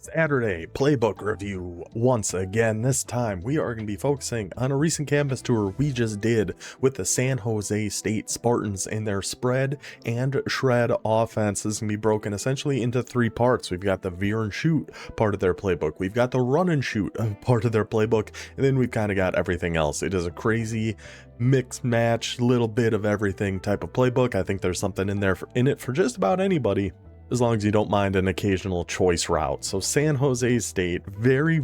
Saturday playbook review once again. This time we are going to be focusing on a recent campus tour we just did with the San Jose State Spartans and their spread and shred offense. This is going to be broken essentially into three parts. We've got the Veer and Shoot part of their playbook, we've got the Run and Shoot part of their playbook, and then we've kind of got everything else. It is a crazy mix match, little bit of everything type of playbook. I think there's something in there in it for just about anybody, as long as you don't mind an occasional choice route. So San Jose State, very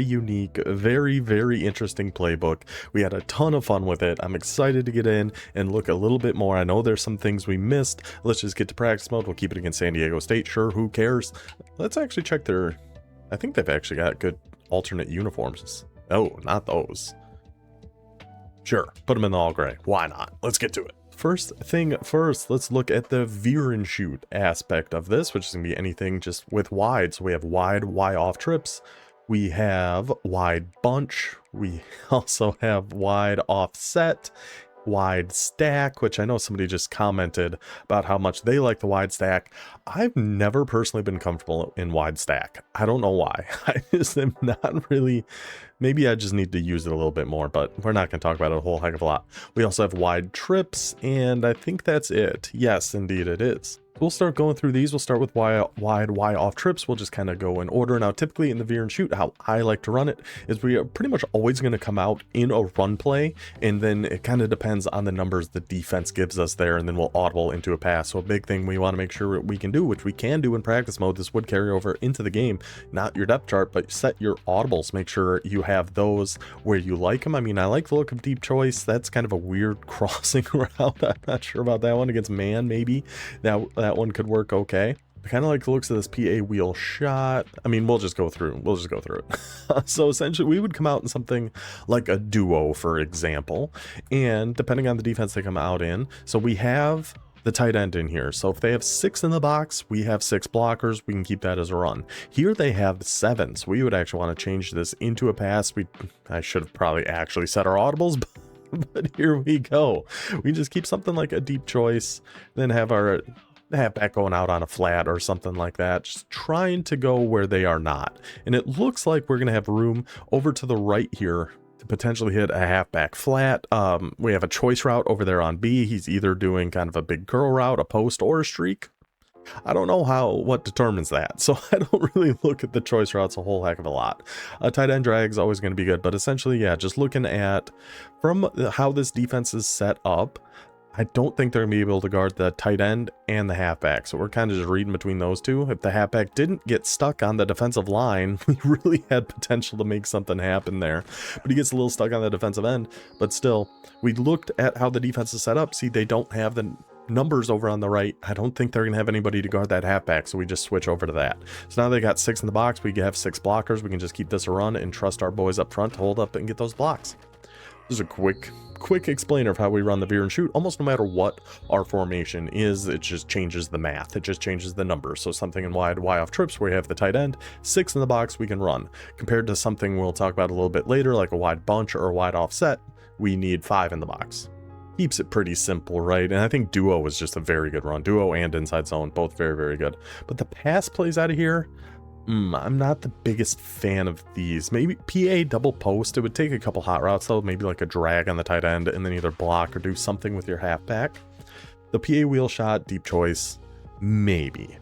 unique, very interesting playbook. We had a ton of fun with it. I'm excited to get in and look a little bit more. I know there's some things we missed. Let's just get to practice mode. We'll keep it against San Diego State. Sure, who cares? Let's actually check their... I think they've actually got good alternate uniforms. Oh, not those. Sure, put them in the all gray. Why not? Let's get to it. First thing first, let's look at the Veer and Shoot aspect of this, which is going to be anything just with wide. So we have wide Y off trips, we have wide bunch, we also have wide offset, wide stack, which I know somebody just commented about how much they like the wide stack. I've never personally been comfortable in wide stack. I don't know why. I just am not really... Maybe I just need to use it a little bit more, but we're not going to talk about it a whole heck of a lot. We also have wide trips, and I think that's it. Yes, indeed it is. We'll start going through these. We'll start with wide Y off trips. We'll just kind of go in order. Now, typically in the Veer and Shoot, how I like to run it is we are pretty much always going to come out in a run play, and then it kind of depends on the numbers the defense gives us there, and then we'll audible into a pass. So a big thing we want to make sure we can do, which we can do in practice mode, this would carry over into the game, not your depth chart, but set your audibles. Make sure you have those where you like them. I mean, I like the look of deep choice. That's kind of a weird crossing route. I'm not sure about that one against man, maybe. That one could work okay. I kind of like the looks of this PA wheel shot. I mean, we'll just go through it. So essentially we would come out in something like a duo, for example, and depending on the defense they come out in. So we have the tight end in here. So if they have 6 in the box, we have 6 blockers. We can keep that as a run. Here they have 7. So we would actually want to change this into a pass. I should have probably actually set our audibles, but here we go. We just keep something like a deep choice, then have our halfback going out on a flat or something like that, just trying to go where they are not. And it looks like we're going to have room over to the right here to potentially hit a halfback flat. We have a choice route over there on B. He's either doing kind of a big curl route, a post, or a streak. I don't know what determines that, so I don't really look at the choice routes a whole heck of a lot. A tight end drag is always going to be good, but essentially, yeah, just looking at from how this defense is set up, I don't think they're going to be able to guard the tight end and the halfback. So we're kind of just reading between those two. If the halfback didn't get stuck on the defensive line, we really had potential to make something happen there. But he gets a little stuck on the defensive end. But still, we looked at how the defense is set up. See, they don't have the numbers over on the right. I don't think they're going to have anybody to guard that halfback, so we just switch over to that. So now they got 6 in the box. We have 6 blockers. We can just keep this a run and trust our boys up front to hold up and get those blocks. This is a quick explainer of how we run the Veer and Shoot. Almost no matter what our formation is, it just changes the math. It just changes the numbers. So something in wide Y off trips where we have the tight end, 6 in the box, we can run. Compared to something we'll talk about a little bit later, like a wide bunch or a wide offset, we need 5 in the box. Keeps it pretty simple, right? And I think duo is just a very good run. Duo and inside zone, both very good. But the pass plays out of here, I'm not the biggest fan of these. Maybe PA double post. It would take a couple hot routes though, maybe like a drag on the tight end and then either block or do something with your halfback. The PA wheel shot, deep choice, maybe.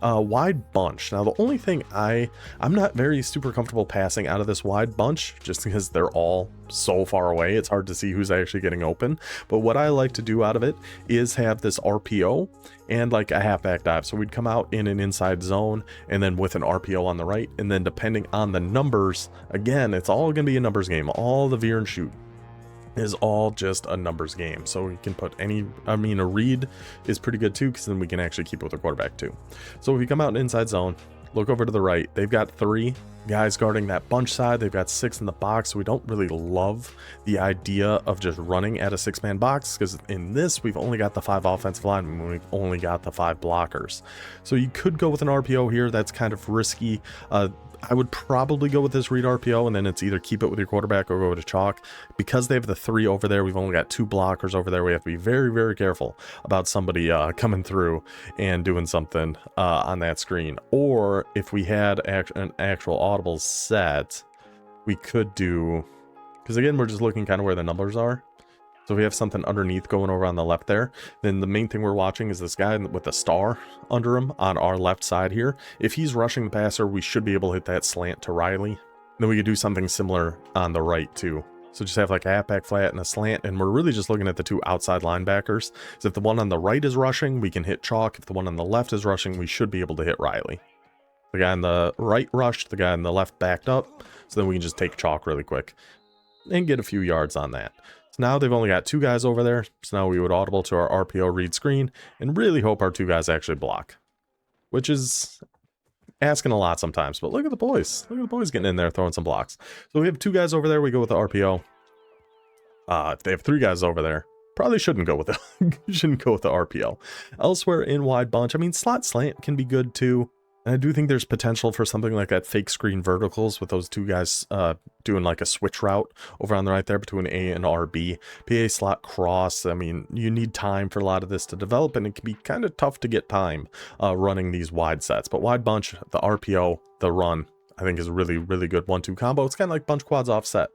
Wide bunch. Now the only thing I'm not very super comfortable passing out of this wide bunch just because they're all so far away. It's hard to see who's actually getting open. But what I like to do out of it is have this RPO and like a halfback dive. So we'd come out in an inside zone and then with an RPO on the right. And then depending on the numbers, again, it's all going to be a numbers game. All the Veer and Shoot is all just a numbers game. So we can put a read is pretty good too, because then we can actually keep it with the quarterback too. So if we come out in inside zone, look over to the right, they've got 3 guys guarding that bunch side. They've got 6 in the box. So we don't really love the idea of just running at a 6-man box, because in this we've only got the 5 offensive linemen, we've only got the 5 blockers. So you could go with an RPO here. That's kind of risky. I would probably go with this read RPO, and then it's either keep it with your quarterback or go to chalk. Because they have the 3 over there, we've only got 2 blockers over there. We have to be very, very careful about somebody coming through and doing something on that screen. Or if we had an actual audible set, we could do, because again, we're just looking kind of where the numbers are. So if we have something underneath going over on the left there, then the main thing we're watching is this guy with the star under him on our left side here. If he's rushing the passer, we should be able to hit that slant to Riley. Then we could do something similar on the right too. So just have like a halfback flat and a slant, and we're really just looking at the 2 outside linebackers. So if the one on the right is rushing, we can hit chalk. If the one on the left is rushing, we should be able to hit Riley. The guy on the right rushed, the guy on the left backed up, so then we can just take chalk really quick and get a few yards on that. Now they've only got 2 guys over there, so now we would audible to our RPO read screen and really hope our 2 guys actually block, which is asking a lot sometimes. But look at the boys. Look at the boys getting in there, throwing some blocks. So we have 2 guys over there, we go with the RPO. If they have 3 guys over there, probably shouldn't go with the RPO. Elsewhere in wide bunch, I mean, slot slant can be good too. And I do think there's potential for something like that fake screen verticals with those 2 guys doing like a switch route over on the right there between A and RB. PA slot cross, I mean, you need time for a lot of this to develop, and it can be kind of tough to get time running these wide sets. But wide bunch, the RPO, the run, I think is a really, really good 1-2 combo. It's kind of like bunch quads offset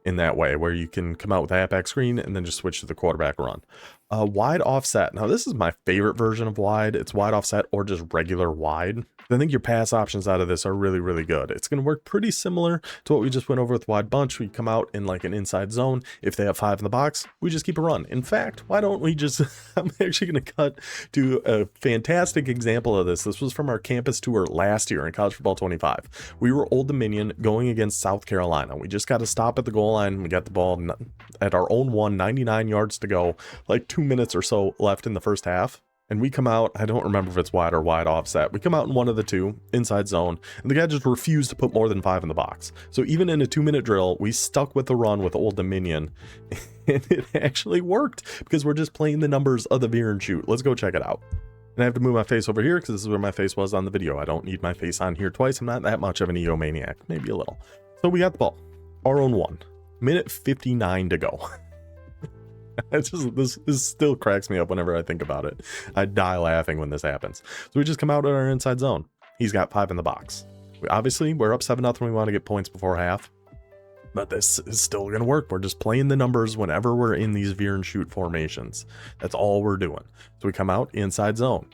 in that way, where you can come out with a halfback screen and then just switch to the quarterback run. Wide offset. Now this is my favorite version of wide. It's wide offset or just regular wide. I think your pass options out of this are really, really good. It's going to work pretty similar to what we just went over with wide bunch. We come out in like an inside zone. If they have 5 in the box, we just keep a run. In fact, why don't we just, I'm actually going to cut to a fantastic example of this. This was from our campus tour last year in College Football 25. We were Old Dominion going against South Carolina. We just got to stop at the goal line. We got the ball at our own 99 yards to go, like 2 minutes or so left in the first half. And we come out, I don't remember if it's wide or wide offset. We come out in one of the 2, inside zone, and the guy just refused to put more than 5 in the box. So even in a 2-minute drill, we stuck with the run with Old Dominion, and it actually worked because we're just playing the numbers of the Veer and Shoot. Let's go check it out. And I have to move my face over here because this is where my face was on the video. I don't need my face on here twice. I'm not that much of an EO maniac, maybe a little. So we got the ball, our own 1, minute 59 to go. It's just, this still cracks me up whenever I think about it. I die laughing when this happens. So we just come out in our inside zone. He's got 5 in the box. Obviously, we're up 7-0. We want to get points before half. But this is still going to work. We're just playing the numbers whenever we're in these Veer and Shoot formations. That's all we're doing. So we come out inside zone.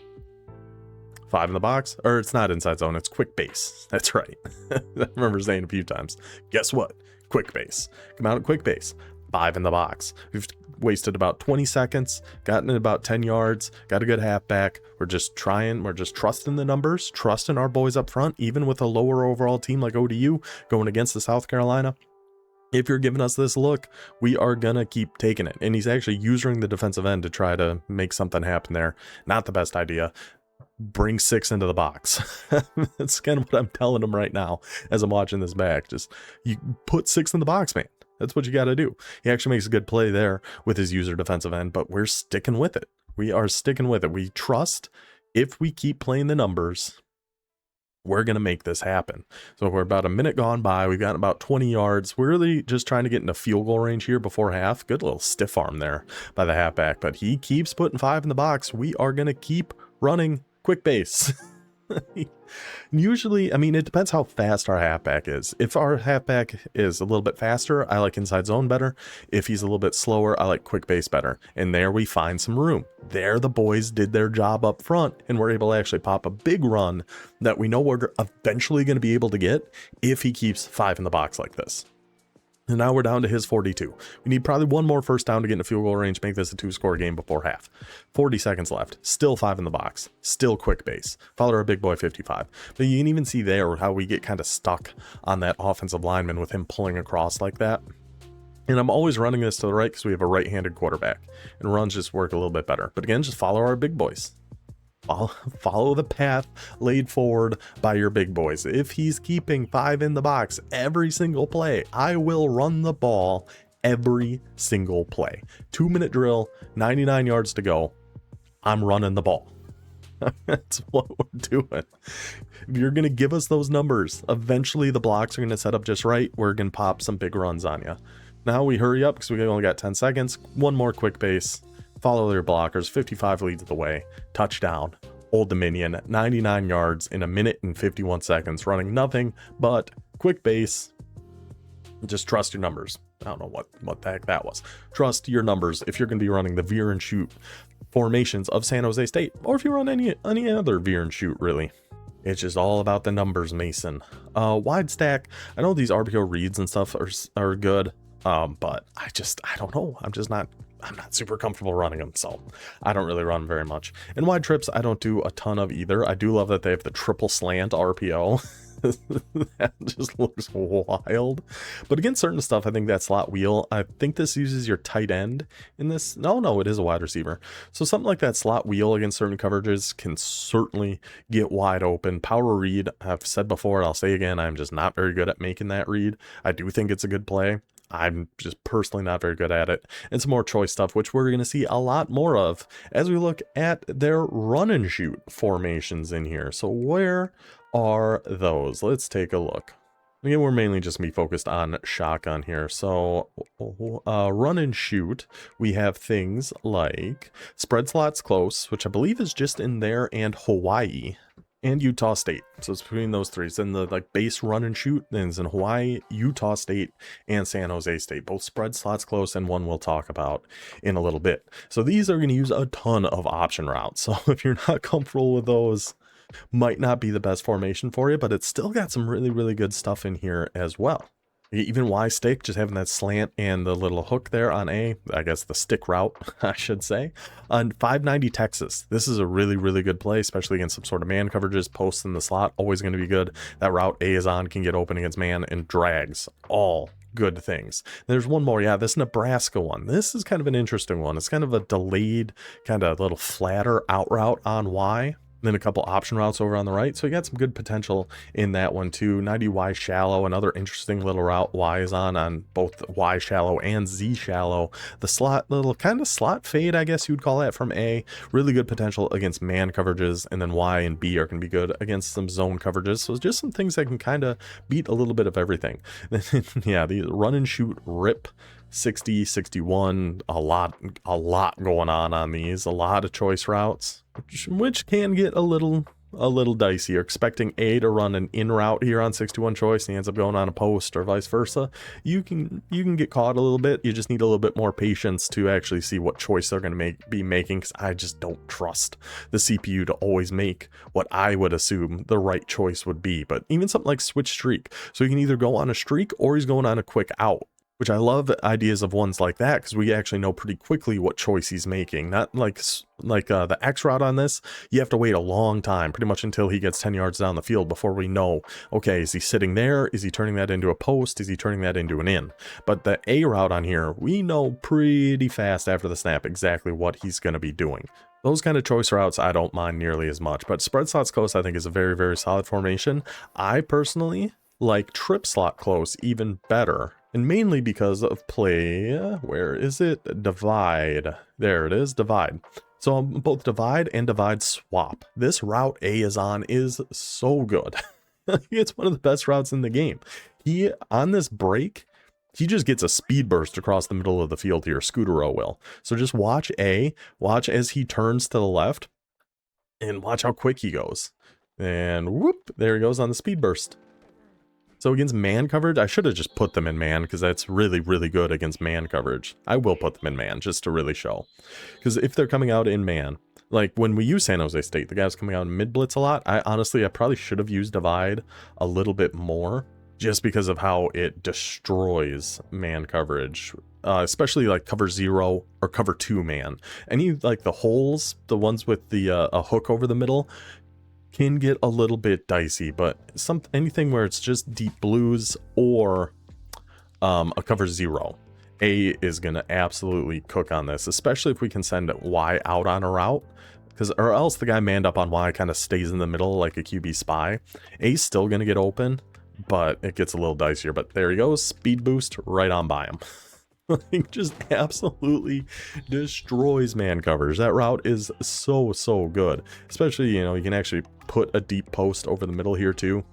5 in the box. Or it's not inside zone. It's quick base. That's right. I remember saying a few times. Guess what? Quick base. Come out at quick base. 5 in the box. We've wasted about 20 seconds, gotten it about 10 yards, got a good halfback. We're just trusting the numbers, trusting our boys up front, even with a lower overall team like ODU going against the South Carolina. If you're giving us this look, we are gonna keep taking it. And he's actually using the defensive end to try to make something happen there. Not the best idea. Bring 6 into the box. That's kind of what I'm telling him right now as I'm watching this back. Just, you put 6 in the box, man. That's what you got to do. He actually makes a good play there with his user defensive end, but we're sticking with it. We are sticking with it. We trust if we keep playing the numbers, we're going to make this happen. So we're about a minute gone by. We've got about 20 yards. We're really just trying to get into field goal range here before half. Good little stiff arm there by the halfback, but he keeps putting 5 in the box. We are going to keep running quick base. Usually, I mean, it depends how fast our halfback is. If our halfback is a little bit faster, I like inside zone better. If he's a little bit slower, I like quick base better. And there we find some room. There the boys did their job up front, and we're able to actually pop a big run that we know we're eventually going to be able to get if he keeps 5 in the box like this. And now we're down to his 42. We need probably one more first down to get into field goal range, make this a 2-score game before half. 40 seconds left. Still 5 in the box. Still quick base. Follow our big boy 55. But you can even see there how we get kind of stuck on that offensive lineman with him pulling across like that. And I'm always running this to the right because we have a right-handed quarterback. And runs just work a little bit better. But again, just follow our big boys. Follow the path laid forward by your big boys. If he's keeping 5 in the box every single play, I will run the ball every single play. 2-minute drill, 99 yards to go. I'm running the ball. That's what we're doing. If you're going to give us those numbers, eventually the blocks are going to set up just right. We're going to pop some big runs on you. Now we hurry up because we only got 10 seconds. One more quick base. Follow their blockers. 55 leads the way. Touchdown. Old Dominion. 99 yards in 1 minute and 51 seconds. Running nothing but quick base. Just trust your numbers. I don't know what the heck that was. Trust your numbers if you're going to be running the Veer and Shoot formations of San Jose State, or if you run any other Veer and Shoot, really. It's just all about the numbers, Mason. Wide stack. I know these RPO reads and stuff are good, but I don't know. I'm not super comfortable running them, so I don't really run very much. And wide trips, I don't do a ton of either. I do love that they have the triple slant RPO. That just looks wild. But against certain stuff, I think that slot wheel, I think this uses your tight end in this. No, it is a wide receiver. So something like that slot wheel against certain coverages can certainly get wide open. Power read, I've said before, I'll say again, I'm just not very good at making that read. I do think it's a good play. I'm just personally not very good at it. And some more choice stuff, which we're going to see a lot more of as we look at their run and shoot formations in here. So where are those? Let's take a look. Again, we're mainly just me focused on shotgun here. So run and shoot, we have things like spread slots close, which I believe is just in there, and Hawaii and Utah State. So it's between those three. It's in the like base run and shoot. Then it's in Hawaii, Utah State, and San Jose State. Both spread slots close, and one we'll talk about in a little bit. So these are going to use a ton of option routes. So if you're not comfortable with those, might not be the best formation for you, but it's still got some really, really good stuff in here as well. Even Y stick, just having that slant and the little hook there on I guess the stick route, I should say. On 590 Texas, this is a really, really good play, especially against some sort of man coverages. Posts in the slot, always going to be good. That route A is on, can get open against man, and drags. All good things. There's one more. Yeah, this Nebraska one. This is kind of an interesting one. It's kind of a delayed, kind of a little flatter out route on Y. Then a couple option routes over on the right. So you got some good potential in that one too. 90 Y shallow, another interesting little route Y is on both Y shallow and Z shallow. The slot, little kind of slot fade, I guess you'd call that, from A. Really good potential against man coverages. And then Y and B are going to be good against some zone coverages. So just some things that can kind of beat a little bit of everything. Yeah, the run and shoot rip. 60, 61, a lot going on these, a lot of choice routes, which can get a little dicey. You're expecting A to run an in route here on 61 choice, and he ends up going on a post, or vice versa. You can get caught a little bit. You just need a little bit more patience to actually see what choice they're going to be making, because I just don't trust the CPU to always make what I would assume the right choice would be. But even something like switch streak, so he can either go on a streak or he's going on a quick out, which I love ideas of ones like that, because we actually know pretty quickly what choice he's making. Not like the X route on this, you have to wait a long time, pretty much until he gets 10 yards down the field before we know, okay, is he sitting there? Is he turning that into a post? Is he turning that into an in? But the A route on here, we know pretty fast after the snap exactly what he's going to be doing. Those kind of choice routes, I don't mind nearly as much, but spread slots close, I think, is a very, very solid formation. I personally like trip slot close even better. And mainly because of play, where is it? Divide. There it is, divide. So both divide and divide swap. This route A is on is so good. It's one of the best routes in the game. He, on this break, he just gets a speed burst across the middle of the field here, Scooter-O will. So just watch A, watch as he turns to the left, and watch how quick he goes. And whoop, there he goes on the speed burst. So against man coverage, I should have just put them in man, because that's really, really good against man coverage. I will put them in man just to really show. Because if they're coming out in man, like when we use San Jose State, the guys coming out in mid blitz a lot, I probably should have used divide a little bit more, just because of how it destroys man coverage, especially like cover 0 or cover 2 man. Any like the holes, the ones with the a hook over the middle, can get a little bit dicey, but anything where it's just deep blues or a cover 0, A is going to absolutely cook on this, especially if we can send Y out on a route, or else the guy manned up on Y kind of stays in the middle like a QB spy. A's still going to get open, but it gets a little dicier. But there he goes, speed boost right on by him. Like, just absolutely destroys man covers. That route is so good, especially, you know, you can actually put a deep post over the middle here too,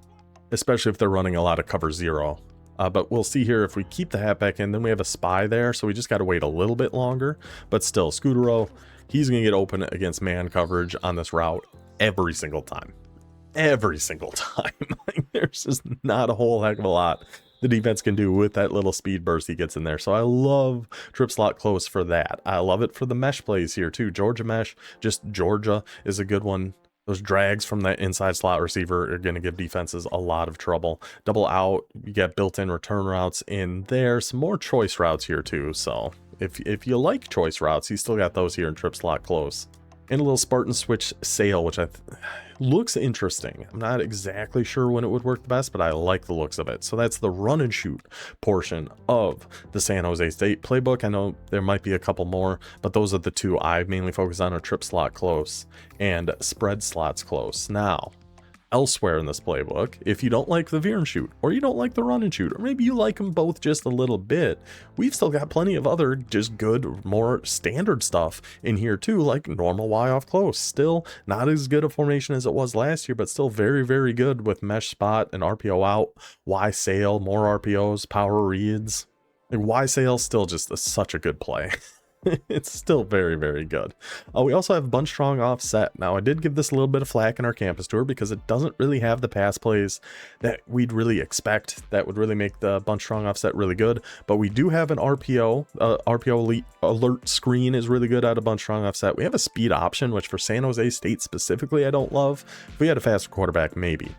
especially if they're running a lot of cover zero. But we'll see here if we keep the halfback in, then we have a spy there, so we just got to wait a little bit longer. But still, Scudero, he's going to get open against man coverage on this route every single time. Every single time. Like, there's just not a whole heck of a lot the defense can do with that little speed burst he gets in there. So I love trip slot close for that. I love it for the mesh plays here too. Georgia mesh, just Georgia is a good one. Those drags from that inside slot receiver are going to give defenses a lot of trouble. Double out, you get built-in return routes in there. Some more choice routes here too. So if you like choice routes, you still got those here in trip slot close. And a little Spartan switch sail, which looks interesting. I'm not exactly sure when it would work the best, but I like the looks of it. So that's the run and shoot portion of the San Jose State playbook. I know there might be a couple more, but those are the two I mainly focus on, are trip slot close and spread slots close. Now, elsewhere in this playbook, if you don't like the veer and shoot, or you don't like the run and shoot, or maybe you like them both just a little bit, we've still got plenty of other just good, more standard stuff in here too, like normal Y off close. Still not as good a formation as it was last year, but still very good with mesh spot and RPO out, Y sail, more RPOs, power reads. Like, Y sail still just such a good play. It's still very good. We also have bunch strong offset. Now, I did give this a little bit of flack in our campus tour because it doesn't really have the pass plays that we'd really expect that would really make the bunch strong offset really good, but we do have an RPO elite alert screen is really good out of bunch strong offset. We have a speed option, which for San Jose State specifically I don't love. If we had a faster quarterback, maybe.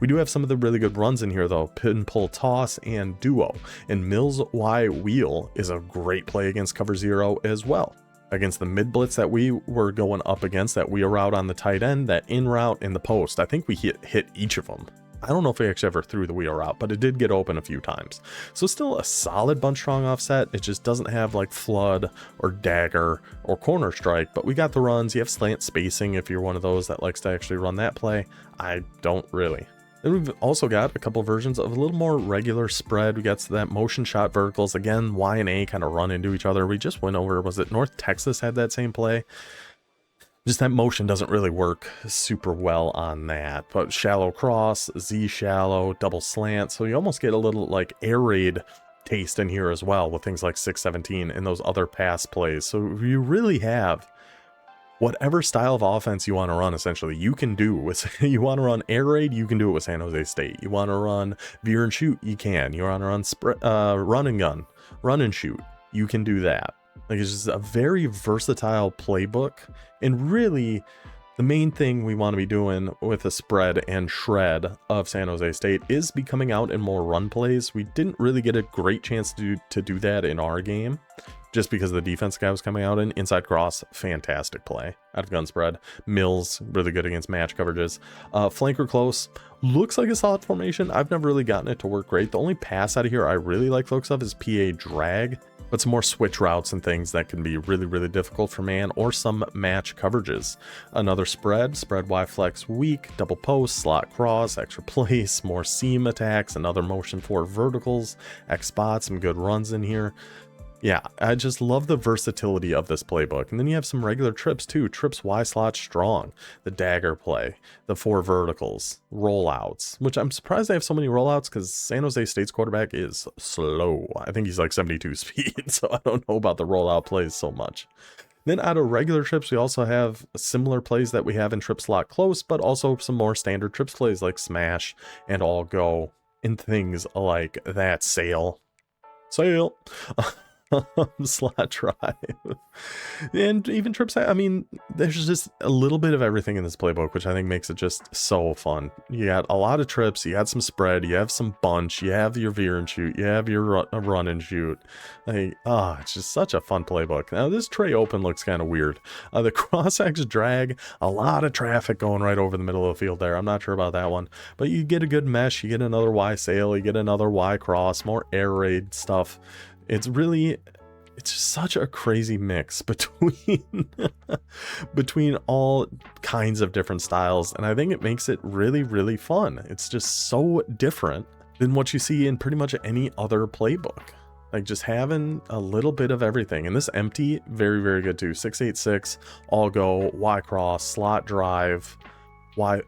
We do have some of the really good runs in here though, pin pull toss and duo, and Mills Y wheel is a great play against cover zero as well. Against the mid blitz that we were going up against, that wheel route on the tight end, that in route in the post, I think we hit each of them. I don't know if we actually ever threw the wheel route, but it did get open a few times. So still a solid bunch strong offset. It just doesn't have like flood or dagger or corner strike, but we got the runs. You have slant spacing if you're one of those that likes to actually run that play. I don't really. Then we've also got a couple versions of a little more regular spread. We got that motion shot verticals. Again, Y and A kind of run into each other. We just went over, was it North Texas had that same play? Just that motion doesn't really work super well on that. But shallow cross, Z shallow, double slant. So you almost get a little like air raid taste in here as well with things like 617 and those other pass plays. So you really have whatever style of offense you want to run, essentially, you can do with, you want to run air raid, you can do it with San Jose State. You want to run veer and shoot, you can. You want to run run and gun, run and shoot, you can do that. Like, it's just a very versatile playbook. And really, the main thing we want to be doing with the spread and shred of San Jose State is be coming out in more run plays. We didn't really get a great chance to do that in our game, just because the defense guy was coming out in. Inside cross, fantastic play out of gun spread. Mills, really good against match coverages. Flanker close, looks like a solid formation. I've never really gotten it to work great. The only pass out of here I really like looks of is PA drag, but some more switch routes and things that can be really difficult for man, or some match coverages. Another spread Y flex weak, double post, slot cross, extra place, more seam attacks, another motion for verticals, X spot, some good runs in here. Yeah, I just love the versatility of this playbook. And then you have some regular trips too. Trips Y slot strong, the dagger play, the 4 verticals, rollouts, which I'm surprised they have so many rollouts because San Jose State's quarterback is slow. I think he's like 72 speed, so I don't know about the rollout plays so much. Then out of regular trips, we also have similar plays that we have in trip slot close, but also some more standard trips plays like smash and all go, and things like that sail. Slot drive, and even trips. I mean, there's just a little bit of everything in this playbook, which I think makes it just so fun. You got a lot of trips, you got some spread, you have some bunch, you have your veer and shoot, you have your run and shoot. Like, it's just such a fun playbook. Now this tray open looks kind of weird. The cross X drag, a lot of traffic going right over the middle of the field there. I'm not sure about that one, but you get a good mesh, you get another Y sail, you get another Y cross, more air raid stuff. It's just such a crazy mix between all kinds of different styles, and I think it makes it really fun. It's just so different than what you see in pretty much any other playbook. Like just having a little bit of everything. And this empty, very, very good too. 686, all go, Y cross, slot drive, Y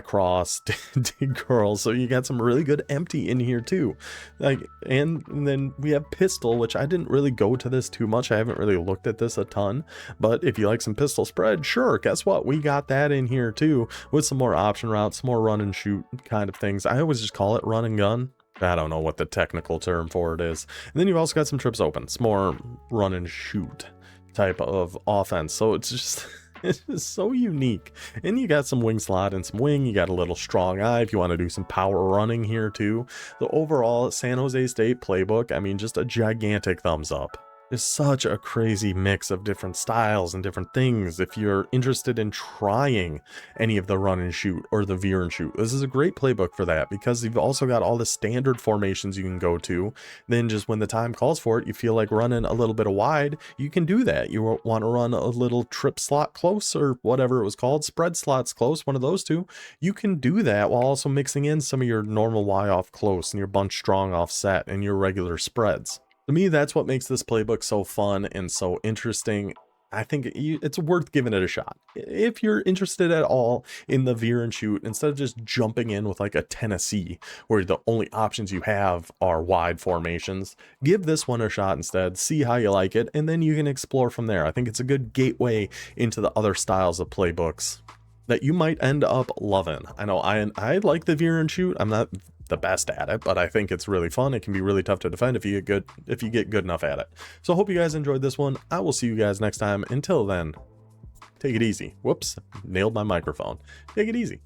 cross, dig curl. So you got some really good empty in here too. Like, and then we have pistol, which I didn't really go to this too much. I haven't really looked at this a ton, but if you like some pistol spread, sure, guess what? We got that in here too, with some more option routes, some more run and shoot kind of things. I always just call it run and gun. I don't know what the technical term for it is. And then you've also got some trips open. It's more run and shoot type of offense. So it's just it's just so unique. And you got some wing slot and some wing. You got a little strong eye if you want to do some power running here too. The overall San Jose State playbook, I mean, just a gigantic thumbs up. There's such a crazy mix of different styles and different things. If you're interested in trying any of the run and shoot or the veer and shoot, this is a great playbook for that, because you've also got all the standard formations you can go to. Then just when the time calls for it, you feel like running a little bit of wide, you can do that. You want to run a little trip slot close or whatever it was called, spread slots close, one of those two. You can do that while also mixing in some of your normal Y off close and your bunch strong offset and your regular spreads. To me, that's what makes this playbook so fun and so interesting. I think it's worth giving it a shot. If you're interested at all in the veer and shoot, instead of just jumping in with like a Tennessee, where the only options you have are wide formations, give this one a shot instead, see how you like it, and then you can explore from there. I think it's a good gateway into the other styles of playbooks that you might end up loving. I know I like the veer and shoot. I'm not the best at it, but I think it's really fun. It can be really tough to defend if you get good enough at it. So I hope you guys enjoyed this one. I will see you guys next time. Until then, take it easy. Whoops, nailed my microphone. Take it easy.